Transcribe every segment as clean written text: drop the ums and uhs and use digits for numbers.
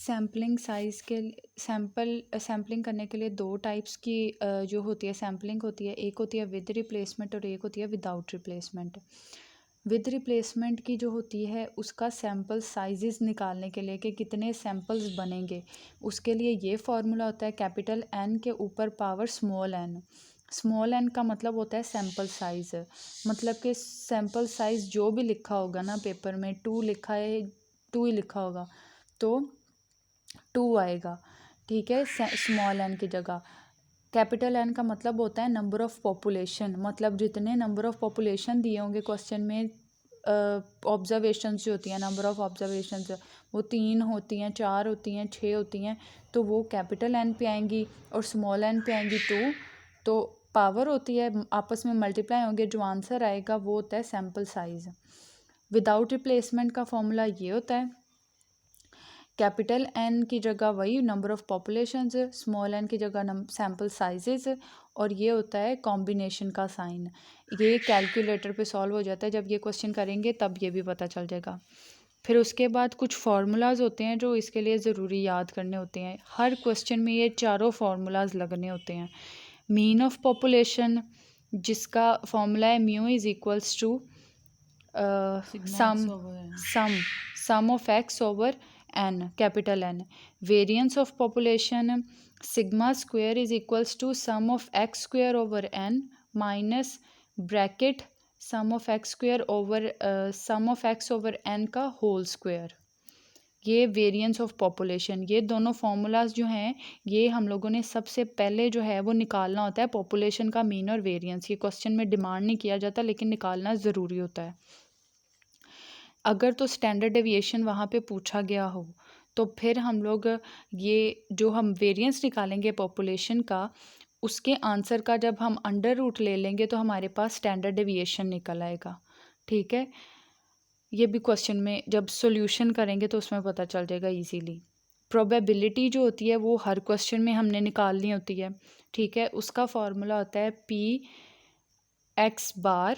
Sampling size के sampling करने के लिए दो टाइप्स की जो होती है सैम्पलिंग होती है। एक होती है विद रिप्लेसमेंट और एक होती है विदाउट रिप्लेसमेंट। विद रिप्लेसमेंट की जो होती है उसका सैम्पल साइजेस निकालने के लिए कि कितने सैम्पल्स बनेंगे, उसके लिए ये फार्मूला होता है कैपिटल एन के ऊपर power small N. Small N का मतलब होता है सैम्पल साइज़, मतलब कि सैम्पल साइज़ जो भी लिखा होगा ना पेपर में, 2 लिखा है 2 ही लिखा होगा तो 2 आएगा, ठीक है, स्मॉल एन की जगह। कैपिटल एन का मतलब होता है नंबर ऑफ़ पॉपुलेशन, मतलब जितने नंबर ऑफ़ पॉपुलेशन दिए होंगे क्वेश्चन में, ऑब्जर्वेशंस जो होती हैं, नंबर ऑफ़ ऑब्जर्वेशंस वो 3 होती हैं, 4 होती हैं, 6 होती हैं, तो वो कैपिटल एन पे आएंगी और स्मॉल एन पे आएंगी 2, तो पावर होती है, आपस में मल्टीप्लाई होंगे, जो आंसर आएगा वो होता है सैम्पल साइज़। विदाउट रिप्लेसमेंट का फॉर्मूला ये होता है कैपिटल एन की जगह वही number of population, small N की जगह सैम्पल साइजेस, और ये होता है कॉम्बिनेशन का साइन। ये कैलकुलेटर पे सॉल्व हो जाता है, जब ये क्वेश्चन करेंगे तब ये भी पता चल जाएगा। फिर उसके बाद कुछ फार्मूलाज होते हैं जो इसके लिए ज़रूरी याद करने होते हैं। हर क्वेश्चन में ये चारों फार्मूलाज लगने होते हैं। मीन ऑफ पॉपुलेशन, जिसका फॉर्मूला है mu is equals to sum of x over N, capital N. Variance of population sigma square is equals to sum of x square over N minus bracket sum of x square over sum of x over N का whole square. ये variance of population, ये दोनों formulas जो हैं ये हम लोगों ने सबसे पहले जो है वो निकालना होता है, पॉपुलेशन का मीन और वेरिएंस। ये क्वेश्चन में डिमांड नहीं किया जाता लेकिन निकालना ज़रूरी होता है। अगर तो स्टैंडर्ड डेविएशन वहाँ पे पूछा गया हो तो फिर हम लोग ये जो हम वेरिएंस निकालेंगे पॉपुलेशन का, उसके आंसर का जब हम अंडर रूट ले लेंगे तो हमारे पास स्टैंडर्ड डेविएशन निकल आएगा, ठीक है। ये भी क्वेश्चन में जब सॉल्यूशन करेंगे तो उसमें पता चल जाएगा इजीली। प्रोबेबिलिटी जो होती है वो हर क्वेश्चन में हमने निकालनी होती है, ठीक है। उसका फार्मूला होता है पी एक्स बार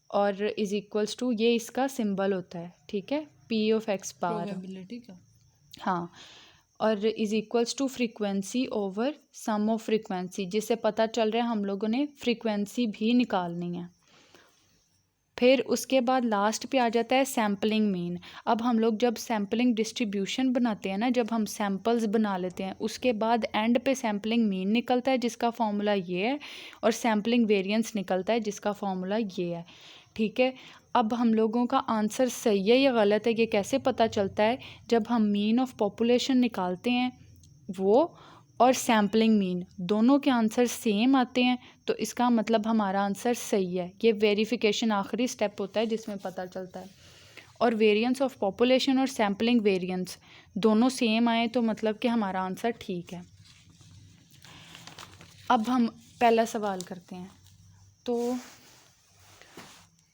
और इज इक्वल्स टू, ये इसका सिंबल होता है, ठीक है, P of x bar, probability का, हाँ, और is equals to frequency over sum of frequency, जिससे पता चल रहा है हम लोगों ने फ्रीक्वेंसी भी निकालनी है। फिर उसके बाद लास्ट पे आ जाता है सैम्पलिंग मीन। अब हम लोग जब सैम्पलिंग डिस्ट्रीब्यूशन बनाते हैं ना, जब हम सैम्पल्स बना लेते हैं उसके बाद एंड पे सैम्पलिंग मीन निकलता है जिसका फॉर्मूला ये है, और सैम्पलिंग वेरिएंस निकलता है जिसका फॉर्मूला ये है, ठीक है। अब हम लोगों का आंसर सही है या गलत है ये कैसे पता चलता है, जब हम मीन ऑफ पॉपुलेशन निकालते हैं वो और सैम्पलिंग मीन दोनों के आंसर सेम आते हैं तो इसका मतलब हमारा आंसर सही है। ये वेरिफिकेशन आखिरी स्टेप होता है जिसमें पता चलता है। और वेरिएंस ऑफ पॉपुलेशन और सैम्पलिंग वेरिएंस दोनों सेम आए तो मतलब कि हमारा आंसर ठीक है। अब हम पहला सवाल करते हैं। तो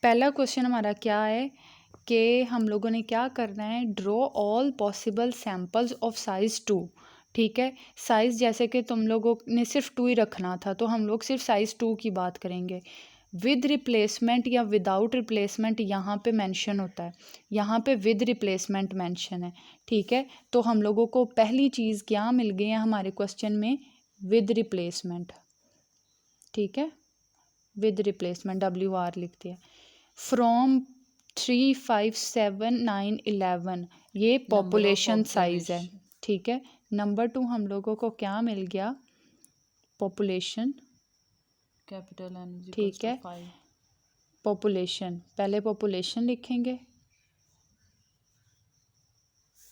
पहला क्वेश्चन हमारा क्या है कि हम लोगों ने क्या करना है, draw all possible samples of size 2, ठीक है। साइज़ जैसे कि तुम लोगों ने सिर्फ 2 ही रखना था तो हम लोग सिर्फ साइज़ 2 की बात करेंगे। विद रिप्लेसमेंट या विदाउट रिप्लेसमेंट यहाँ पे मेंशन होता है, यहाँ पे विद रिप्लेसमेंट मेंशन है, ठीक है। तो हम लोगों को पहली चीज़ क्या मिल गई है हमारे क्वेश्चन में, विद रिप्लेसमेंट, ठीक है, विद रिप्लेसमेंट WR लिखते हैं। फ्रॉम 3, 5, 7, 9, 11 ये पॉपुलेशन साइज़ है, ठीक है। नंबर 2 हम लोगों को क्या मिल गया, पॉपुलेशन, कैपिटल एन, ठीक है। पॉपुलेशन, पहले पॉपुलेशन लिखेंगे,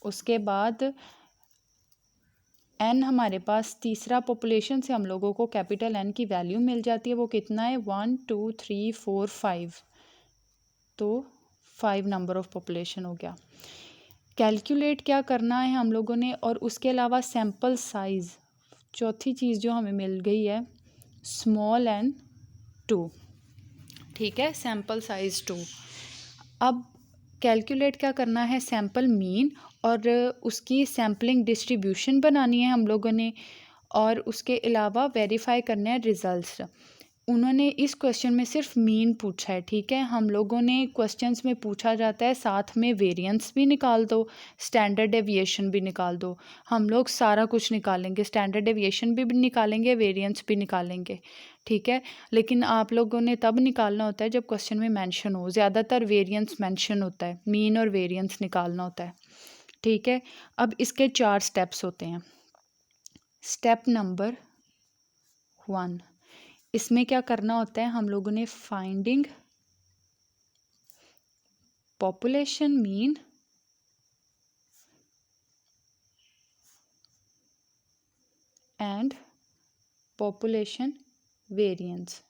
उसके बाद एन हमारे पास तीसरा पॉपुलेशन से हम लोगों को कैपिटल एन की वैल्यू मिल जाती है, वो कितना है 1 2 3 4 5, तो 5 नंबर ऑफ़ पॉपुलेशन हो गया। कैलकुलेट क्या करना है हम लोगों ने, और उसके अलावा सैम्पल साइज़, चौथी चीज़ जो हमें मिल गई है स्मॉल एन 2, ठीक है, सैम्पल साइज़ 2। अब कैलकुलेट क्या करना है, सैम्पल मीन और उसकी सैम्पलिंग डिस्ट्रीब्यूशन बनानी है हम लोगों ने, और उसके अलावा वेरीफाई करने हैं रिज़ल्ट्स। उन्होंने इस क्वेश्चन में सिर्फ मीन पूछा है, ठीक है। हम लोगों ने क्वेश्चंस में पूछा जाता है साथ में वेरिएंस भी निकाल दो, स्टैंडर्ड डेविएशन भी निकाल दो। हम लोग सारा कुछ निकालेंगे, स्टैंडर्ड डेविएशन भी निकालेंगे, वेरिएंस भी निकालेंगे, ठीक है। लेकिन आप लोगों ने तब निकालना होता है जब क्वेश्चन में मेंशन हो, ज़्यादातर वेरिएंस मेंशन होता है, मीन और वेरिएंस निकालना होता है, ठीक है। अब इसके 4 स्टेप्स होते हैं। स्टेप नंबर 1, इसमें क्या करना होता है, हम लोगों ने finding population mean and population variance,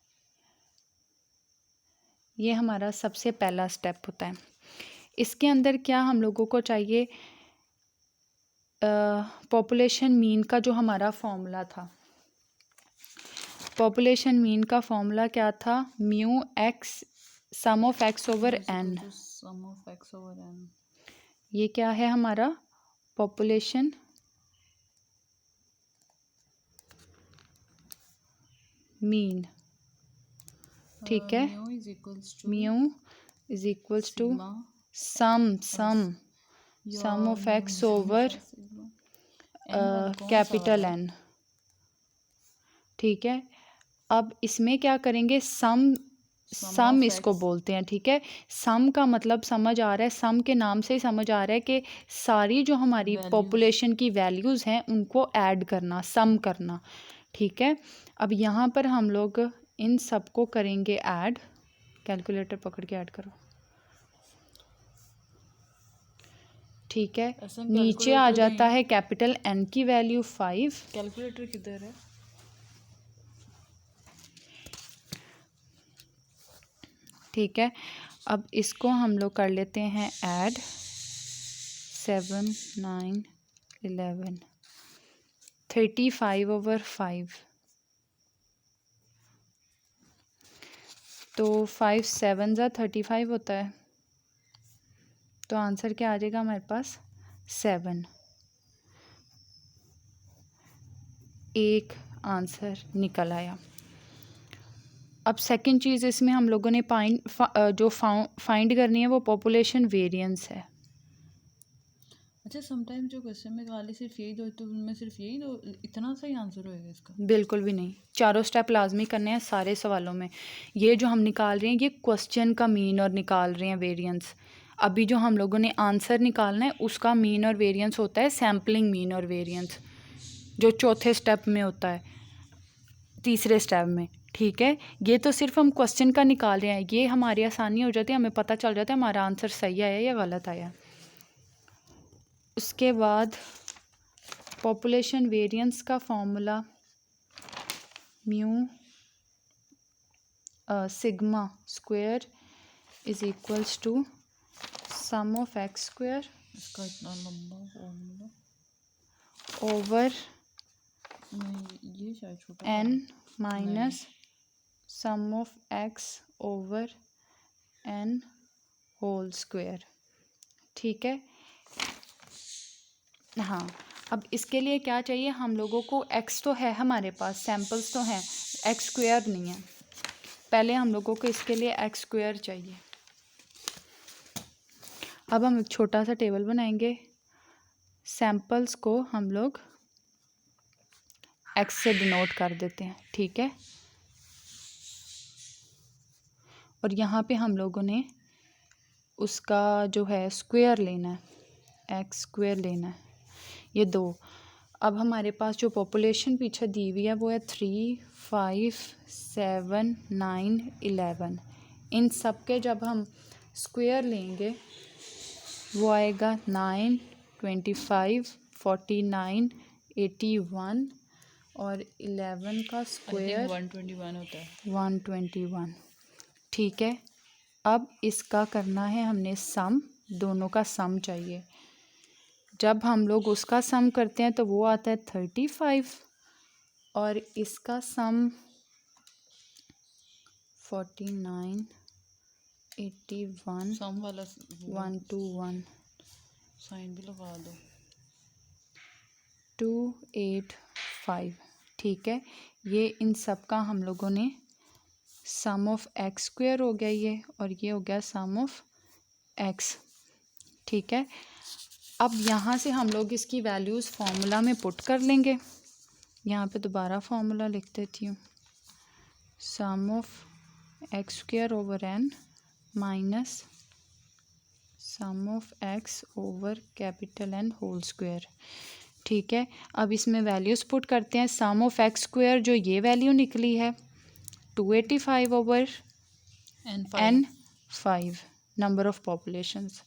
ये हमारा सबसे पहला स्टेप होता है। इसके अंदर क्या हम लोगों को चाहिए, पॉपुलेशन मीन का जो हमारा फॉर्मूला था, पॉपुलेशन मीन का फॉर्मूला क्या था, mu x sum of x over N. Sum of x over N, ये क्या है हमारा पॉपुलेशन मीन, ठीक है। Mu is equals to mu is equals to sum of x over capital N, ठीक है। अब इसमें क्या करेंगे, सम इसको बोलते हैं, ठीक है। सम का मतलब समझ आ रहा है, सम के नाम से ही समझ आ रहा है कि सारी जो हमारी पॉपुलेशन की वैल्यूज़ हैं उनको ऐड करना, सम करना, ठीक है। अब यहाँ पर हम लोग इन सबको करेंगे ऐड, कैलकुलेटर पकड़ के ऐड करो, ठीक है। नीचे आ जाता है कैपिटल एन की वैल्यू 5। कैलकुलेटर किधर है, ठीक है। अब इसको हम लोग कर लेते हैं ऐड, 7 9 11 35 ओवर 5, तो 5 7 ज़ा 35 होता है, तो आंसर क्या आ जाएगा हमारे पास 7, एक आंसर निकल आया। अब सेकंड चीज़ इसमें हम लोगों ने फाइंड करनी है वो पॉपुलेशन वेरिएंस है। अच्छा समटाइम जो क्वेश्चन में खाली सिर्फ यही दो, तो उनमें सिर्फ यही दो, इतना सही आंसर होएगा इसका? बिल्कुल भी नहीं, चारों स्टेप लाजमी करने हैं सारे सवालों में। ये जो हम निकाल रहे हैं ये क्वेश्चन का मीन और निकाल रहे हैं वेरिएंस। अभी जो हम लोगों ने आंसर निकालना है उसका मीन और वेरिएंस होता है सैम्पलिंग मीन और वेरिएंस, जो चौथे स्टेप में होता है, तीसरे स्टेप में, ठीक है। ये तो सिर्फ हम क्वेश्चन का निकाल रहे हैं, ये हमारी आसानी हो जाती है, हमें पता चल जाता है हमारा आंसर सही आया या गलत आया। उसके बाद पॉपुलेशन वेरिएंस का formula mu sigma square is equals to sum of x square इसका इतना लंबा फॉर्मूला ओवर ये शायद छोटा N minus sum of x over N whole square, ठीक है। हाँ, अब इसके लिए क्या चाहिए हम लोगों को, एक्स तो है हमारे पास, सैम्पल्स तो हैं, एक्स स्क्वायर नहीं है। पहले हम लोगों को इसके लिए एक्स स्क्वायर चाहिए। अब हम एक छोटा सा टेबल बनाएंगे, सैम्पल्स को हम लोग एक्स से डिनोट कर देते हैं, ठीक है। और यहाँ पे हम लोगों ने उसका जो है स्क्वायर लेना है, एक्स स्क्वायर लेना है, ये 2। अब हमारे पास जो पॉपुलेशन पीछे दी हुई है वो है 3 5 7 9 11। इन सब के जब हम स्क्वायर लेंगे वो आएगा 9 25 49 81 और 11 का स्क्वायर 121 होता है, 121, ठीक है। अब इसका करना है हमने सम, दोनों का सम चाहिए। जब हम लोग उसका सम करते हैं तो वो आता है 35 और इसका सम 49 81 सम वाला 121 साइन भी लगा दो, 285, ठीक है। ये इन सब का हम लोगों ने सम ऑफ एक्स स्क्वायर हो गया ये, और ये हो गया सम ऑफ एक्स। ठीक है, अब यहाँ से हम लोग इसकी वैल्यूज़ फार्मूला में पुट कर लेंगे। यहाँ पे दोबारा फार्मूला लिख देती हूँ, sum of x square over N minus sum of x over capital n whole square. ठीक है, अब इसमें वैल्यूज़ पुट करते हैं। सम ऑफ एक्स स्क्वायर जो ये वैल्यू निकली है 285 over N 5 number of populations,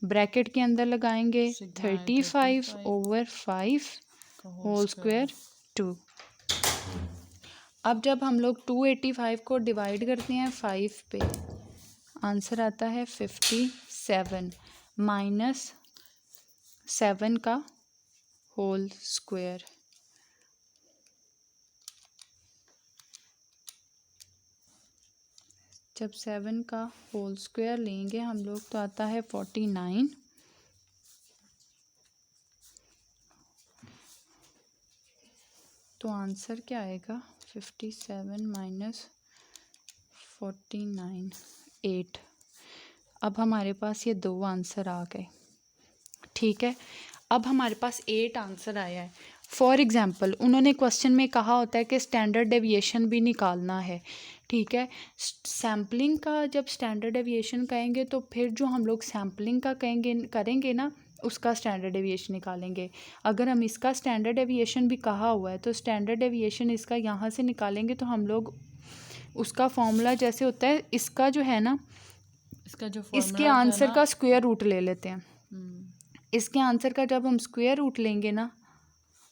bracket के अंदर लगाएंगे 35 ओवर 5 होल स्क्वायर 2। अब जब हम लोग 285 को डिवाइड करते हैं 5 पे, आंसर आता है 57 माइनस 7 का होल स्क्वायर। जब 7 का होल स्क्वायर लेंगे हम लोग तो आता है 49। तो आंसर क्या आएगा 57 माइनस 49 8। अब हमारे पास ये दो आंसर आ गए। ठीक है, अब हमारे पास 8 आंसर आया है। फॉर एग्ज़ाम्पल उन्होंने क्वेश्चन में कहा होता है कि स्टैंडर्ड डेविएशन भी निकालना है। ठीक है, सैम्पलिंग का जब स्टैंडर्ड डेविएशन कहेंगे तो फिर जो हम लोग सैम्पलिंग का करेंगे ना उसका स्टैंडर्ड डेविएशन निकालेंगे। अगर हम इसका स्टैंडर्ड डेविएशन भी कहा हुआ है तो स्टैंडर्ड डेविएशन इसका यहाँ से निकालेंगे तो हम लोग उसका फॉर्मूला जैसे होता है इसका जो है ना, इसका जो इसके आंसर का स्क्वायर रूट ले लेते हैं। इसके आंसर का जब हम स्क्वायर रूट लेंगे ना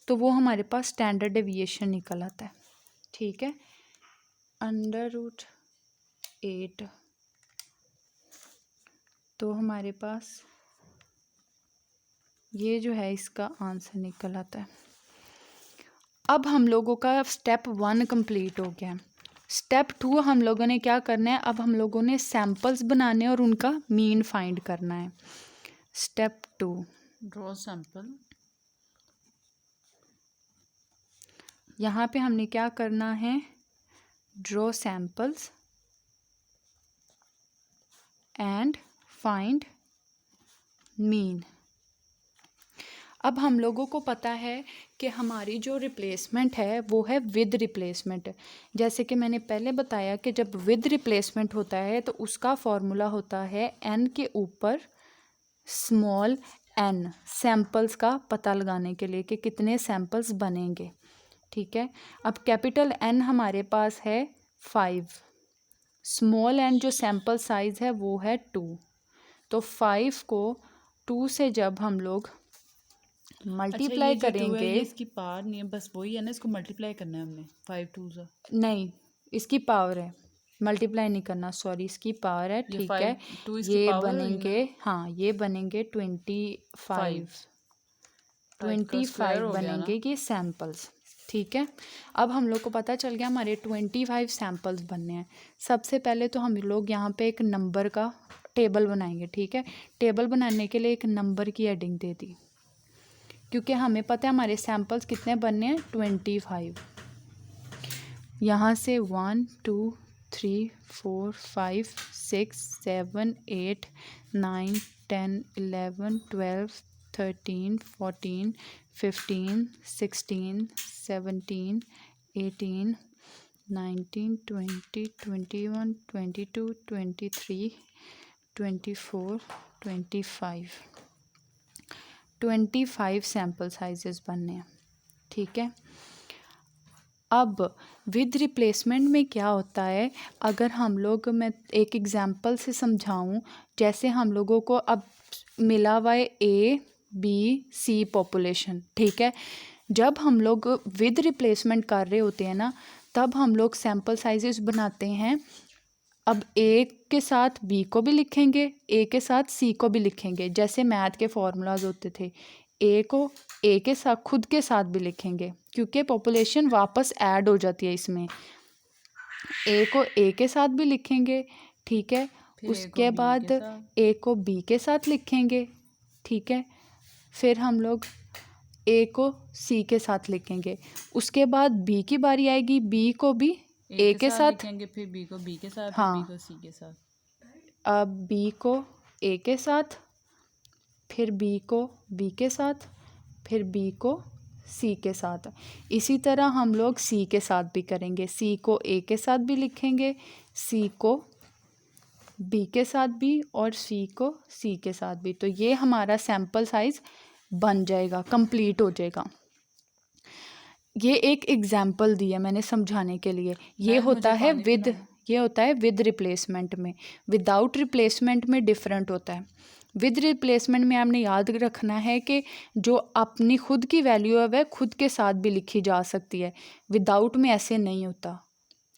तो वो हमारे पास स्टैंडर्ड डेविएशन निकल आता है। ठीक है, √8 तो हमारे पास ये जो है इसका आंसर निकल आता है। अब हम लोगों का स्टेप 1 कंप्लीट हो गया। स्टेप 2 हम लोगों ने क्या करना है, अब हम लोगों ने सैंपल्स बनाने और उनका मीन फाइंड करना है। Step 2 draw sample. यहाँ पे हमने क्या करना है, draw samples and find mean. अब हम लोगों को पता है कि हमारी जो रिप्लेसमेंट है वो है विद रिप्लेसमेंट। जैसे कि मैंने पहले बताया कि जब विद रिप्लेसमेंट होता है तो उसका फॉर्मूला होता है n के ऊपर स्मॉल n, सैंपल्स का पता लगाने के लिए कि कितने सैंपल्स बनेंगे। ठीक है, अब कैपिटल N हमारे पास है 5, स्मॉल n जो सैंपल साइज़ है वो है 2। तो 5 को 2 से जब हम लोग मल्टीप्लाई करेंगे, ये इसकी पावर नहीं है, बस वही है ना, इसको मल्टीप्लाई करना है हमने 5 2 से। नहीं इसकी पावर है, मल्टीप्लाई नहीं करना, सॉरी इसकी पावर है। ठीक है, ये बनेंगे, हाँ ये बनेंगे 25 बनेंगे ये सैंपल्स। ठीक है, अब हम लोग को पता चल गया हमारे 25 सैंपल्स बनने हैं। सबसे पहले तो हम लोग यहाँ पे एक नंबर का टेबल बनाएंगे। ठीक है, टेबल बनाने के लिए एक नंबर की हेडिंग दे दी क्योंकि हमें पता है हमारे सैंपल्स कितने बनने हैं 25। यहाँ से 1 2 3 4 5 6 7 8 9 10 11 12 13 14 15 16 17 18 19 20 21 22 23 24 25 सैम्पल साइजेस बनने हैं। ठीक है, अब विद रिप्लेसमेंट में क्या होता है, अगर हम लोग, मैं एक एग्जांपल से समझाऊं, जैसे हम लोगों को अब मिला हुआ है A-B-C पॉपुलेशन। ठीक है, जब हम लोग विद रिप्लेसमेंट कर रहे होते हैं ना तब हम लोग सैम्पल साइजेस बनाते हैं। अब A के साथ B को भी लिखेंगे, A के साथ C को भी लिखेंगे, जैसे मैथ के फॉर्मूलाज होते थे। A को A के साथ खुद के साथ भी लिखेंगे क्योंकि पॉपुलेशन वापस ऐड हो जाती है इसमें। A को A के साथ भी लिखेंगे। ठीक है, उसके बाद A को B के साथ लिखेंगे। ठीक है, फिर हम लोग A को C के साथ लिखेंगे। उसके बाद B की बारी आएगी, B को भी ए के साथ, लिखेंगे, फिर बी को बी के साथ, हाँ, फिर बी को सी के साथ। अब बी को ए के साथ, फिर बी को बी के साथ, फिर बी को सी के साथ। इसी तरह हम लोग सी के साथ भी करेंगे। सी को ए के साथ भी लिखेंगे, सी को बी के साथ भी, और सी को सी के साथ भी। तो ये हमारा सैम्पल साइज़ बन जाएगा, कंप्लीट हो जाएगा। ये एक एग्जाम्पल दिया मैंने समझाने के लिए। ये होता है विद, ये होता है विद रिप्लेसमेंट में। विदाउट रिप्लेसमेंट में डिफरेंट होता है। विद रिप्लेसमेंट में आपने याद रखना है कि जो अपनी खुद की वैल्यू है वह खुद के साथ भी लिखी जा सकती है। विदाउट में ऐसे नहीं होता,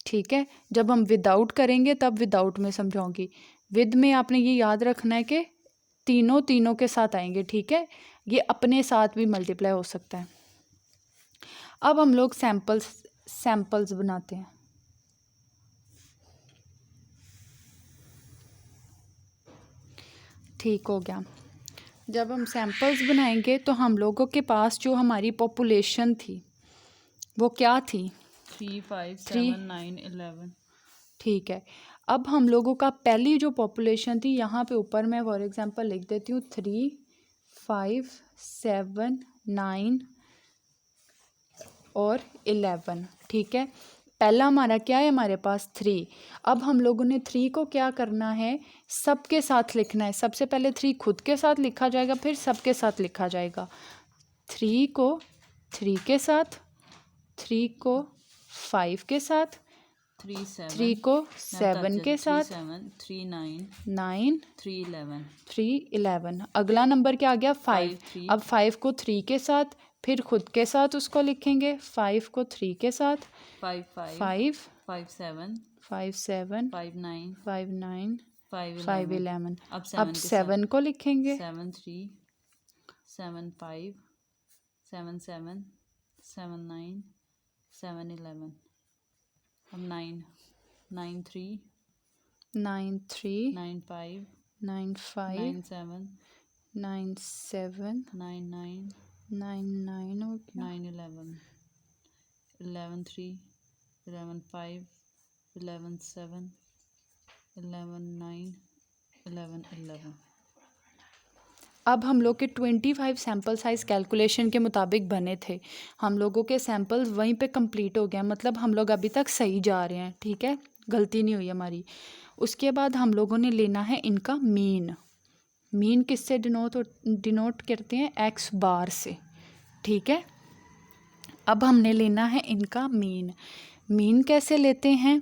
ठीक है। जब हम विदाउट करेंगे तब विदाउट में समझाऊंगी। विद में आपने ये याद रखना है कि तीनों के साथ आएंगे, ठीक है। ये अपने साथ भी मल्टीप्लाई हो सकता है। अब हम लोग सैम्पल्स बनाते हैं। ठीक हो गया। जब हम सैम्पल्स बनाएंगे तो हम लोगों के पास जो हमारी पॉपुलेशन थी वो क्या थी? 3, 5, 7, 9, 11। ठीक है। अब हम लोगों का पहली जो पॉपुलेशन थी, यहाँ पे ऊपर मैं फॉर एग्जांपल लिख देती हूँ 3, 5, 7, 9 और 11, ठीक है। पहला हमारा क्या है? हमारे पास 3। अब हम लोगों ने 3 को क्या करना है? सबके साथ लिखना है। सबसे पहले 3 खुद के साथ लिखा जाएगा, फिर सबके साथ लिखा जाएगा। 3 को 3 के साथ, 3 को 5 के साथ, 3 को 7 के साथ, 3, 9, 9, 3, 11, 3, 11। अगला नंबर क्या आ गया? 5। 3, अब 5 को 3 के साथ, फिर खुद के साथ उसको लिखेंगे। 5 को 3 के साथ, 5, 5, 5, 7, 5, 7, 5, 9, 5, 9, 5, 5, 11। 11। अब 7 को लिखेंगे। 7, 3, 7, 5, 7, 7, 7, 9, 7, 11। अब 9, 9, 3, 9, 3, 9, 5, 9, 5, 9, 7, 9, 7, 9, 9, 9, 9 हो गया। 9, 11, 11, 3, 11, 5, 11, 7, 11, 9, 11, 11। अब हम लोग के 25 सैम्पल साइज़ कैलकुलेशन के मुताबिक बने थे। हम लोगों के सैम्पल्स वहीं पे कंप्लीट हो गए, मतलब हम लोग अभी तक सही जा रहे हैं, ठीक है, गलती नहीं हुई हमारी। उसके बाद हम लोगों ने लेना है इनका मीन। मीन किससे डिनोट करते हैं? एक्स बार से, ठीक है। अब हमने लेना है इनका मीन। मीन कैसे लेते हैं?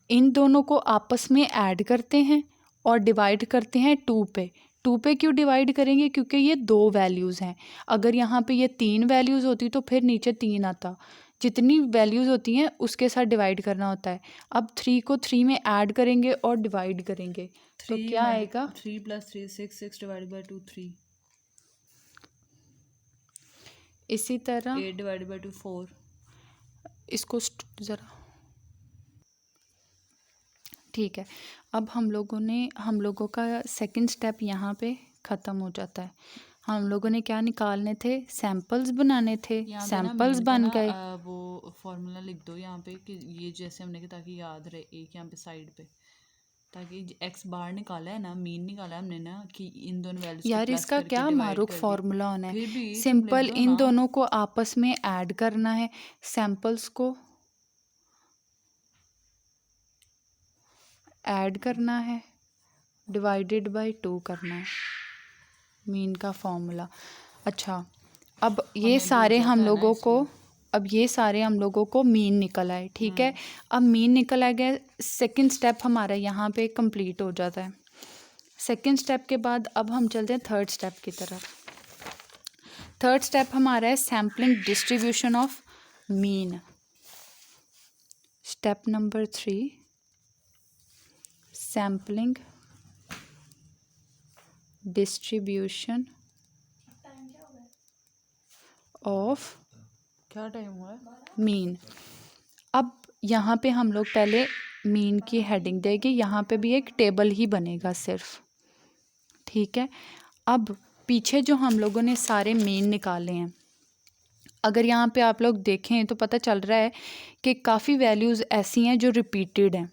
इन दोनों को आपस में ऐड करते हैं और डिवाइड करते हैं 2 पे। 2 पे क्यों डिवाइड करेंगे? क्योंकि ये 2 वैल्यूज़ हैं। अगर यहाँ पे ये 3 वैल्यूज़ होती तो फिर नीचे 3 आता। जितनी वैल्यूज़ होती हैं उसके साथ डिवाइड करना होता है। अब 3 को 3 में ऐड करेंगे और डिवाइड करेंगे तो क्या आएगा? 3 + 3 6, 6 / 2 3। इसी तरह 8 / 2 4। इसको ज़रा, ठीक है। अब हम लोगों का सेकंड स्टेप यहाँ पे ख़त्म हो जाता है। हम लोगों ने क्या निकालने थे? सैम्पल्स बनाने थे। सैम्पल्स बन गए। वो फॉर्मूला लिख दो यहाँ पे कि ये जैसे हमने कि ताकि याद रहे, एक यहाँ पे साइड पे, ताकि एक्स बार निकाला है ना, मीन निकाला है हमने ना, कि इन दोनों वैल्यूज यार इसका क्या मारूक फार्मूला होना है? सिंपल इन ना। दोनों को आपस में ऐड करना है। सैम्पल्स को ऐड करना है, डिवाइडेड बाय 2 करना है, मीन का फॉर्मूला। अच्छा, अब ये सारे हम लोगों को मीन निकल आए, ठीक है। अब मीन निकल आ गया, सेकंड स्टेप हमारा यहाँ पे कंप्लीट हो जाता है। सेकंड स्टेप के बाद अब हम चलते हैं थर्ड स्टेप की तरफ। थर्ड स्टेप हमारा है sampling distribution of mean. Step number 3, sampling distribution of क्या टाइम हुआ है? मीन। अब यहाँ पे हम लोग पहले मीन की हेडिंग देंगे। यहाँ पे भी एक टेबल ही बनेगा सिर्फ, ठीक है। अब पीछे जो हम लोगों ने सारे मीन निकाले हैं, अगर यहाँ पे आप लोग देखें तो पता चल रहा है कि काफ़ी वैल्यूज़ ऐसी हैं जो रिपीटेड हैं,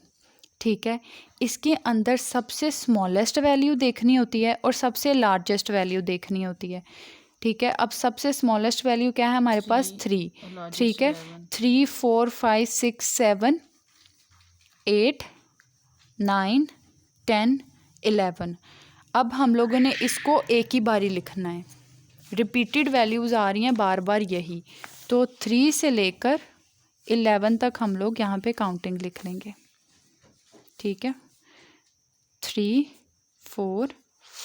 ठीक है। इसके अंदर सबसे स्मॉलेस्ट वैल्यू देखनी होती है और सबसे लार्जेस्ट वैल्यू देखनी होती है, ठीक है। अब सबसे स्मॉलेस्ट वैल्यू क्या है हमारे पास? 3, ठीक है। 3 4 5 6 7 8 9 10 11। अब हम लोगों ने इसको एक ही बारी लिखना है, रिपीटेड वैल्यूज़ आ रही हैं बार बार यही, तो 3 से लेकर 11 तक हम लोग यहाँ पे काउंटिंग लिख लेंगे, ठीक है। 3 4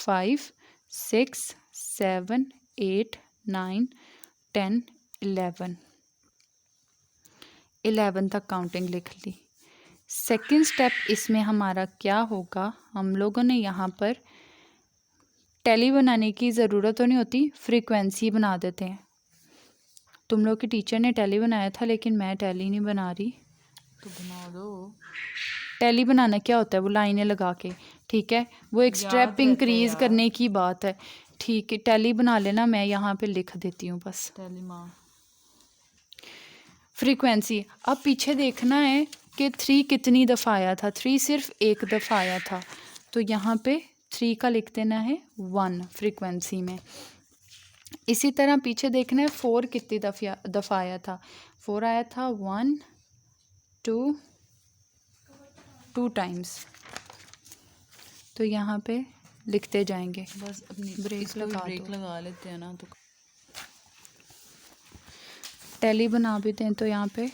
5 6 7 8 9 10 11 तक काउंटिंग लिख ली। सेकंड स्टेप इसमें हमारा क्या होगा, हम लोगों ने यहाँ पर टैली बनाने की ज़रूरत तो नहीं होती, फ्रीक्वेंसी बना देते हैं। तुम लोग की टीचर ने टैली बनाया था लेकिन मैं टैली नहीं बना रही, तो बना दो। टैली बनाना क्या होता है? वो लाइनें लगा के, ठीक है, वो एक स्टेप इंक्रीज करने की बात है, ठीक है। टैली बना लेना, मैं यहाँ पे लिख देती हूँ बस टैली माँ। फ्रीक्वेंसी। अब पीछे देखना है कि 3 कितनी दफ़ा आया था। 3 सिर्फ एक दफ़ा आया था, तो यहाँ पे 3 का लिख देना है 1 फ्रीक्वेंसी में। इसी तरह पीछे देखना है 4 कितनी दफ़ा आया था। 4 आया था 1 2 टाइम्स, तो यहाँ पे लिखते जाएंगे। बस अपनी ब्रेक लगा लेते हैं ना, तो टैली बना भी दें तो यहाँ पे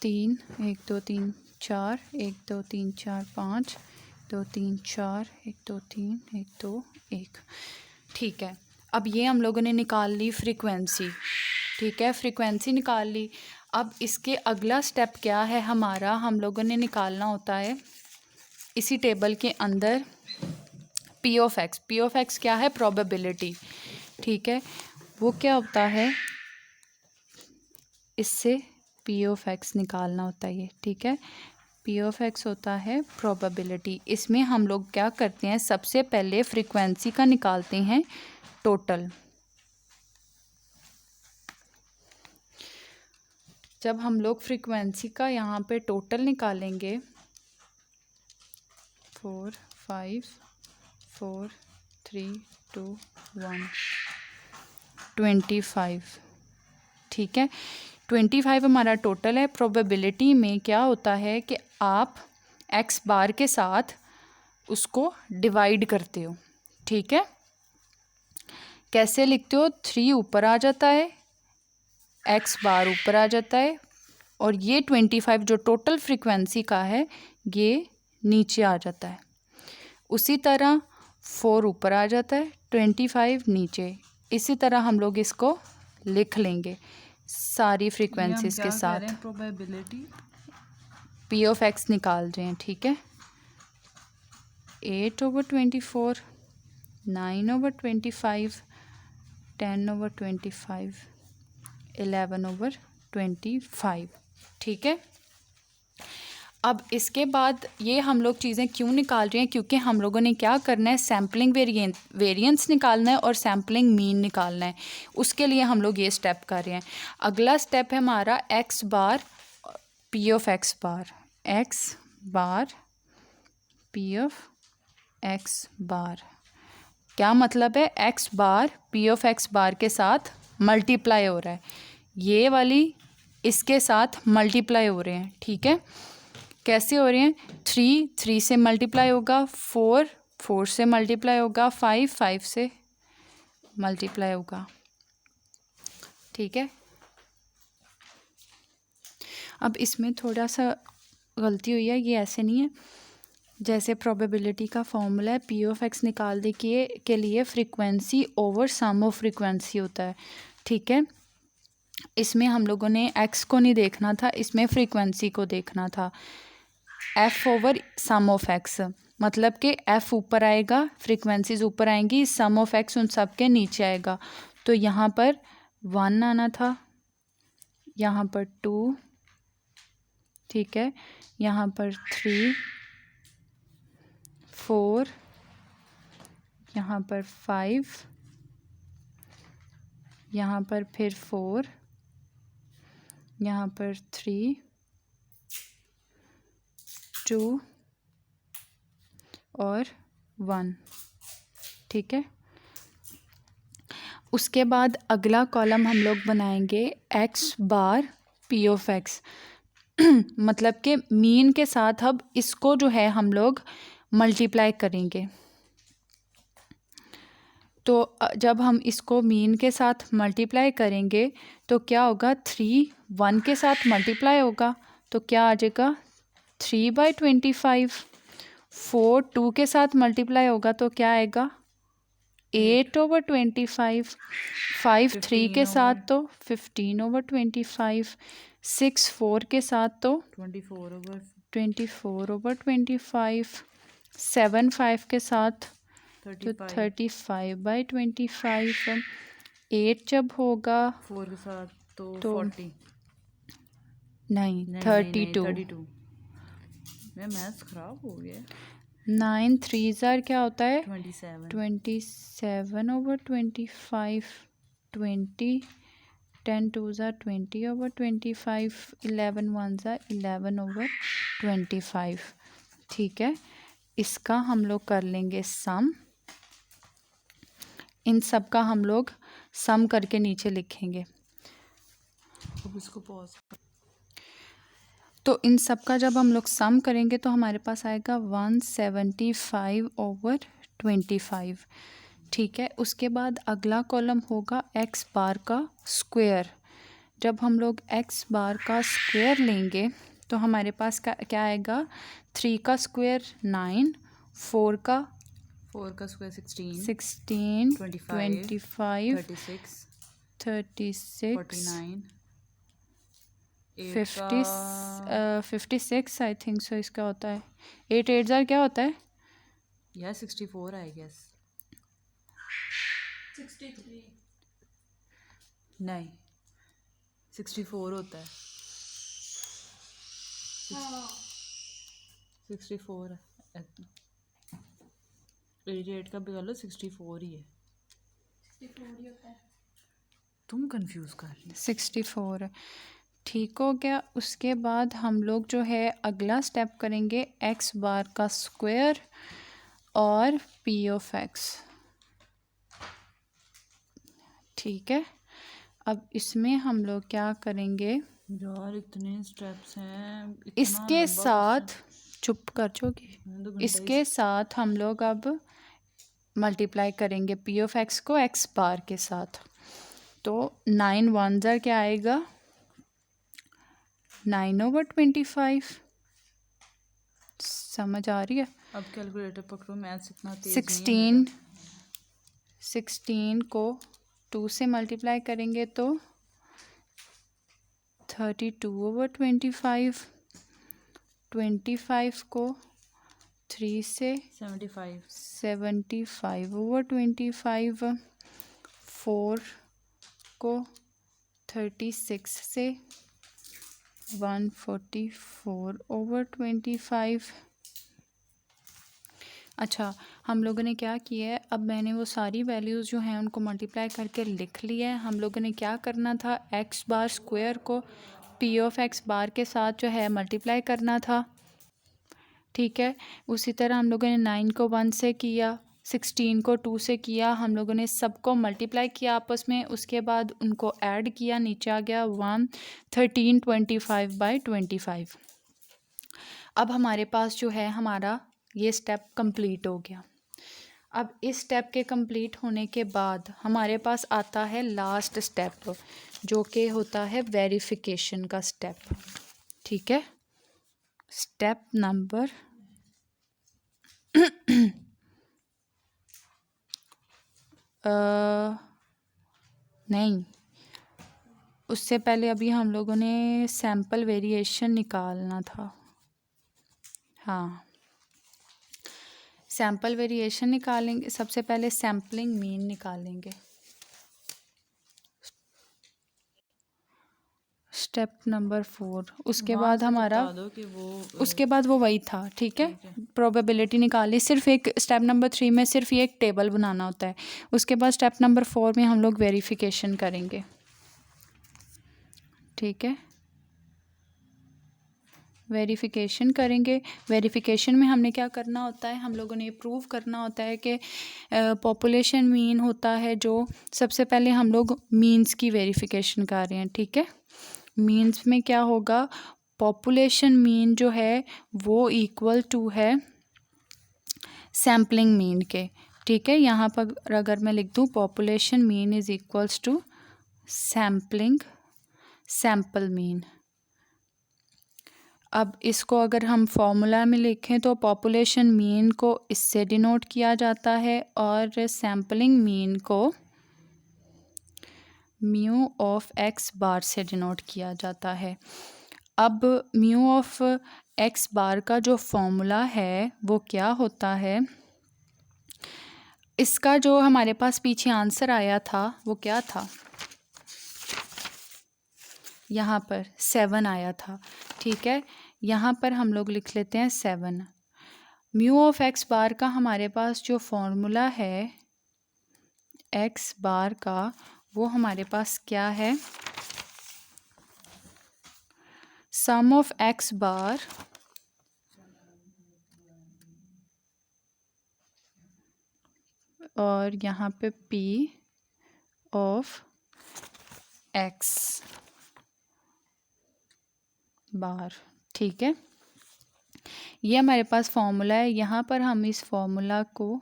3 1 2 3 4 1 2 3 4 5 2 3 4 1 2 3 1 2 1, ठीक है। अब ये हम लोगों ने निकाल ली फ्रीक्वेंसी, ठीक है, फ्रीक्वेंसी निकाल ली। अब इसके अगला स्टेप क्या है हमारा, हम लोगों ने निकालना होता है इसी टेबल के अंदर P of x. P of x क्या है? प्रोबेबिलिटी, ठीक है। वो क्या होता है, इससे पी ऑफ एक्स निकालना होता है ये, ठीक है। पी ऑफ एक्स होता है प्रोबेबिलिटी। इसमें हम लोग क्या करते हैं, सबसे पहले फ्रीक्वेंसी का निकालते हैं टोटल। जब हम लोग फ्रीक्वेंसी का यहाँ पे टोटल निकालेंगे 4 5 4 3 2 1 25, ठीक है। 25 हमारा टोटल है। प्रोबेबिलिटी में क्या होता है कि आप एक्स बार के साथ उसको डिवाइड करते हो, ठीक है। कैसे लिखते हो? 3 ऊपर आ जाता है, एक्स बार ऊपर आ जाता है, और ये 25 जो टोटल फ्रीक्वेंसी का है ये नीचे आ जाता है। उसी तरह 4 ऊपर आ जाता है, 25 नीचे। इसी तरह हम लोग इसको लिख लेंगे सारी फ्रीक्वेंसीज के साथ। प्रोबेबिलिटी पी ऑफ एक्स निकाल रहे हैं, ठीक है। 8/24, 9/25, 10/25, 11/25, ठीक है। अब इसके बाद ये हम लोग चीज़ें क्यों निकाल रहे हैं, क्योंकि हम लोगों ने क्या करना है, सैम्पलिंग वेरिएंस निकालना है और सैम्पलिंग मीन निकालना है। उसके लिए हम लोग ये स्टेप कर रहे हैं। अगला स्टेप है हमारा x bar p of x bar. X bar p of x bar क्या मतलब है? X bar p of x bar के साथ मल्टीप्लाई हो रहा है, ये वाली इसके साथ मल्टीप्लाई हो रहे हैं, ठीक है। कैसे हो रहे हैं? 3 से मल्टीप्लाई होगा, 4 से मल्टीप्लाई होगा, 5 से मल्टीप्लाई होगा, ठीक है। अब इसमें थोड़ा सा गलती हुई है, ये ऐसे नहीं है। जैसे प्रोबेबिलिटी का फॉर्मूला है, पी ऑफ एक्स निकालने के लिए frequency over sum of frequency होता है, ठीक है। इसमें हम लोगों ने एक्स को नहीं देखना था, इसमें फ्रीक्वेंसी को देखना था। F over sum of x, मतलब कि एफ ऊपर आएगा, फ्रीक्वेंसीज ऊपर आएंगी, सम ऑफ एक्स उन सब के नीचे आएगा। तो यहाँ पर 1 आना था, यहाँ पर 2, ठीक है, यहाँ पर 3 4, यहाँ पर 5, यहाँ पर फिर 4, यहाँ पर 3, 2 और 1। ठीक है, उसके बाद अगला कॉलम हम लोग बनाएंगे x bar p of x. मतलब कि मीन के साथ अब इसको जो है हम लोग मल्टीप्लाई करेंगे। तो जब हम इसको मीन के साथ मल्टीप्लाई करेंगे तो क्या होगा, 3 1 के साथ मल्टीप्लाई होगा तो क्या आ जाएगा 3/25। 4 2 के साथ मल्टीप्लाई होगा तो क्या आएगा 8/25। 5 3 के साथ तो 15/25। 6 4 के साथ तो 24/25। 7 5 के साथ तो 35/25। 8 जब होगा 4 के साथ तो 40। नहीं 32। मैं मैथ्स खराब हो गया। 9 3 ज़ार क्या होता है 27। 20 10 2 ज़ार 20/25। 11 1 ज़ार 11/25। ठीक है, इसका हम लोग कर लेंगे सम। इन सब का हम लोग सम करके नीचे लिखेंगे। अब इसको पॉज। तो इन सब का जब हम लोग सम करेंगे तो हमारे पास आएगा 175/25। ठीक है, उसके बाद अगला कॉलम होगा एक्स बार का स्क्वायर। जब हम लोग एक्स बार का स्क्वायर लेंगे तो हमारे पास क्या आएगा, 3 का स्क्वायर 9, 4 का स्क्वायर 16, 25 36 49 56 आई थिंक सो इसका होता है। 8 8 ज़ार क्या होता है या 64 आई गेस। 63 नहीं 64 होता है। 64 है। 88 का भी कर लो, 64 ही है। 64 ही होता है। तुम कंफ्यूज कर रही 64 है। ठीक हो गया, उसके बाद हम लोग जो है अगला स्टेप करेंगे एक्स बार का स्क्वायर और पी ऑफ एक्स। ठीक है, अब इसमें हम लोग क्या करेंगे यार, इतने स्टेप्स हैं, इसके साथ चुप कर जोगी। तो इसके साथ हम लोग अब मल्टीप्लाई करेंगे पी ऑफ एक्स को एक्स बार के साथ। तो 9 1 ज़ार क्या आएगा 9/25। समझ आ रही है। अब कैलकुलेटर पकड़ो, मैथ्स इतना तेज 16 को 2 से मल्टीप्लाई करेंगे तो 32/25। 25 को 3 से 75/25। 4 को 36 से 144/25। अच्छा, हम लोगों ने क्या किया है, अब मैंने वो सारी वैल्यूज़ जो हैं उनको मल्टीप्लाई करके लिख लिया है। हम लोगों ने क्या करना था, एक्स बार स्क्वायर को पी ऑफ एक्स बार के साथ जो है मल्टीप्लाई करना था। ठीक है, उसी तरह हम लोगों ने 9 को 1 से किया, 16 को 2 से किया। हम लोगों ने सबको मल्टीप्लाई किया आपस में, उसके बाद उनको ऐड किया, नीचे आ गया 1325/25। अब हमारे पास जो है हमारा ये स्टेप कंप्लीट हो गया। अब इस स्टेप के कंप्लीट होने के बाद हमारे पास आता है लास्ट स्टेप, जो कि होता है वेरिफिकेशन का स्टेप। ठीक है, स्टेप नंबर नहीं, उससे पहले अभी हम लोगों ने सैम्पल वेरिएशन निकालना था। हाँ, सैम्पल वेरिएशन निकालेंगे। सबसे पहले सैम्पलिंग मीन निकालेंगे। स्टेप नंबर 4 उसके वहाँ बाद से तो हमारा बता दो कि वो उसके बाद वो वही था, ठीक है। ठीक है। प्रोबेबिलिटी निकाली, सिर्फ एक स्टेप नंबर 3 में सिर्फ ये एक टेबल बनाना होता है। उसके बाद स्टेप नंबर 4 में हम लोग वेरिफिकेशन करेंगे, ठीक है। वेरिफिकेशन करेंगे। वेरिफिकेशन में हमने क्या करना होता है, हम लोगों ने ये प्रूव करना होता है कि पॉपुलेशन मीन होता है जो, सबसे पहले हम लोग मीन्स की वेरिफिकेशन कर रहे हैं, ठीक है। मीन्स में क्या होगा, पॉपुलेशन मीन जो है वो इक्वल टू है सैम्पलिंग मीन के, ठीक है। यहाँ पर अगर मैं लिख दूँ population mean is equals to sample mean. अब इसको अगर हम फॉर्मूला में लिखें तो पॉपुलेशन मीन को इससे डिनोट किया जाता है और सैम्पलिंग मीन को म्यू ऑफ एक्स बार से डिनोट किया जाता है। अब म्यू ऑफ एक्स बार का जो फॉर्मूला है वो क्या होता है, इसका जो हमारे पास पीछे आंसर आया था वो क्या था, यहाँ पर 7 आया था, ठीक है। यहाँ पर हम लोग लिख लेते हैं 7। म्यू ऑफ एक्स बार का हमारे पास जो फॉर्मूला है एक्स बार का, वो हमारे पास क्या है, सम ऑफ एक्स बार और यहाँ पे पी ऑफ एक्स बार, ठीक है। ये हमारे पास फॉर्मूला है। यहाँ पर हम इस फॉर्मूला को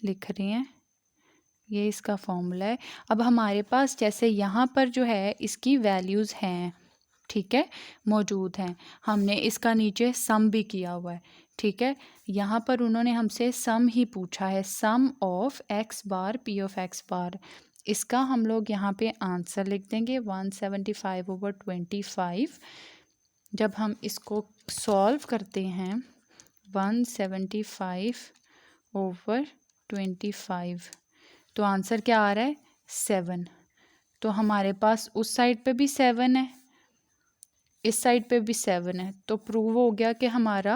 लिख रहे हैं, ये इसका फॉर्मूला है। अब हमारे पास जैसे यहाँ पर जो है इसकी वैल्यूज़ हैं, ठीक है, मौजूद हैं। हमने इसका नीचे सम भी किया हुआ है, ठीक है। यहाँ पर उन्होंने हमसे सम ही पूछा है, sum of x bar p of x bar. इसका हम लोग यहाँ पे आंसर लिख देंगे 175/25। जब हम इसको सॉल्व करते हैं 175/25, तो आंसर क्या आ रहा है 7। तो हमारे पास उस साइड पे भी 7 है, इस साइड पे भी 7 है, तो प्रूव हो गया कि हमारा